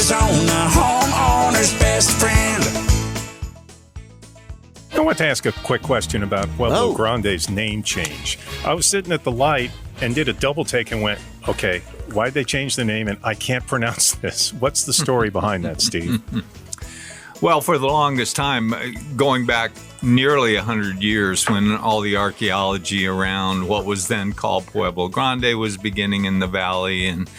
zone, the homeowner's best friend. I want to ask a quick question about Pueblo Grande's name change. I was sitting at the light and did a double take and went, okay, why'd they change the name? And I can't pronounce this. What's the story behind that, Steve? Well, for the longest time, going back nearly 100 years when all the archaeology around what was then called Pueblo Grande was beginning in the valley and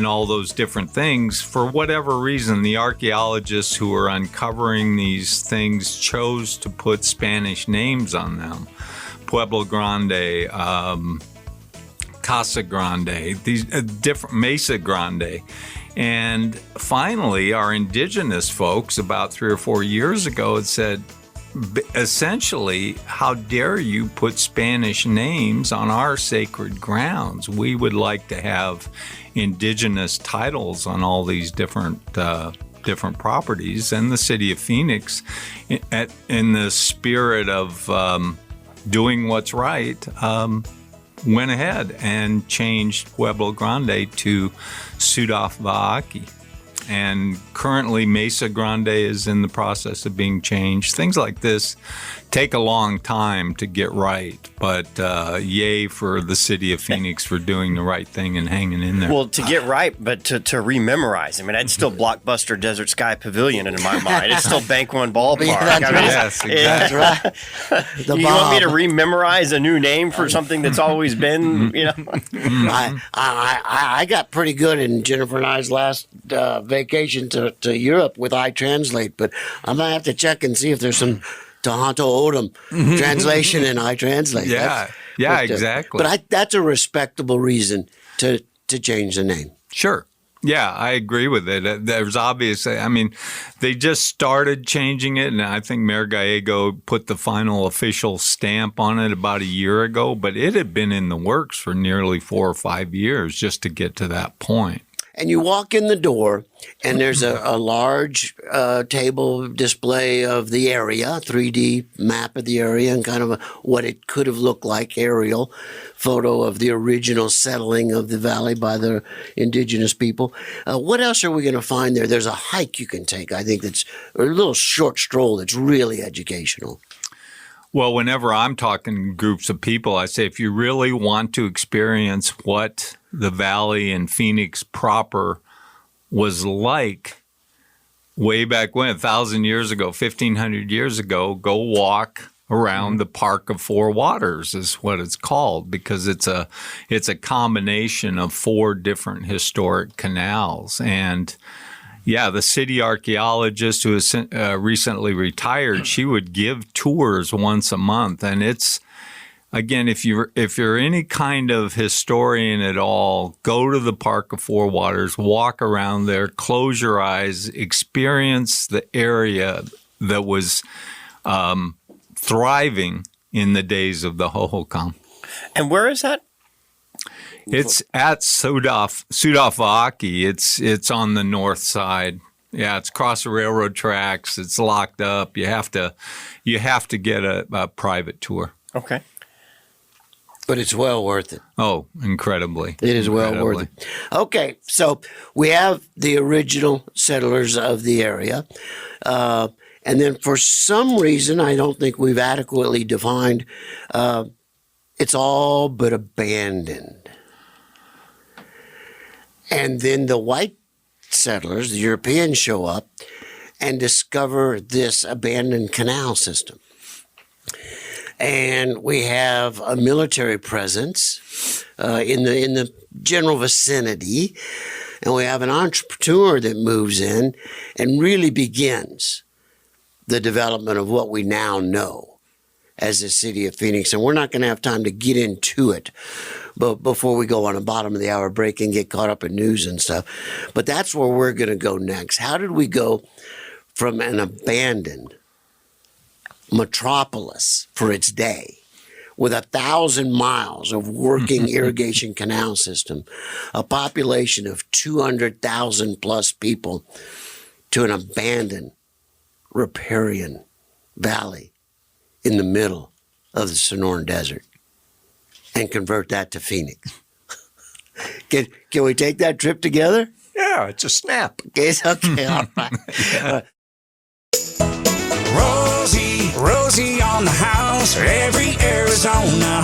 all those different things, for whatever reason, the archaeologists who were uncovering these things chose to put Spanish names on them. Pueblo Grande, Casa Grande, these different Mesa Grande. And finally, our indigenous folks about 3 or 4 years ago had said, essentially, how dare you put Spanish names on our sacred grounds? We would like to have indigenous titles on all these different properties. And the city of Phoenix, in the spirit of doing what's right, went ahead and changed Pueblo Grande to Ciudad Valles. And currently Mesa Grande is in the process of being changed. Things like this take a long time to get right, but yay for the city of Phoenix for doing the right thing and hanging in there. Well, to get right, but to rememorize. I mean, that's still Blockbuster Desert Sky Pavilion in my mind. It's still Bank One Ballpark. Yes, exactly. Right. You want me to rememorize a new name for something that's always been, you know? I got pretty good in Jennifer and I's last vacation to Europe with iTranslate, but I'm going to have to check and see if there's some Tohoto O'odham translation in iTranslate. Exactly. But that's a respectable reason to change the name. Sure. Yeah, I agree with it. There's obviously, I mean, they just started changing it, and I think Mayor Gallego put the final official stamp on it about a year ago, but it had been in the works for nearly 4 or 5 years just to get to that point. And you walk in the door, and there's a large table display of the area, 3D map of the area, and kind of what it could have looked like, aerial photo of the original settling of the valley by the indigenous people. What else are we going to find there? There's a hike you can take, I think, that's a little short stroll that's really educational. Well, whenever I'm talking to groups of people, I say if you really want to experience what the valley in Phoenix proper was like way back when, 1,000 years ago, 1,500 years ago, go walk around the Park of Four Waters is what it's called, because it's a combination of 4 different historic canals. And yeah, the city archaeologist who has recently retired, she would give tours once a month. And it's, again, if you're any kind of historian at all, go to the Park of Four Waters, walk around there, close your eyes, experience the area that was thriving in the days of the Hohokam. And where is that? It's at Ciudad Valles. It's on the north side. Yeah, it's across the railroad tracks. It's locked up. You have to get a private tour. Okay. But it's well worth it. Oh, incredibly. It is well worth it. Okay, so we have the original settlers of the area. And then for some reason, I don't think we've adequately defined, it's all but abandoned. And then the white settlers, the Europeans, show up and discover this abandoned canal system. And we have a military presence in the general vicinity, and we have an entrepreneur that moves in and really begins the development of what we now know as the city of Phoenix. And we're not going to have time to get into it but before we go on a bottom of the hour break and get caught up in news and stuff. But that's where we're going to go next. How did we go from an abandoned metropolis for its day with 1,000 miles of working irrigation canal system, a population of 200,000 plus people, to an abandoned riparian valley in the middle of the Sonoran Desert, and convert that to Phoenix? Can we take that trip together? Yeah, Yeah, it's a snap. It's okay. All right. Rosie on the house, every Arizona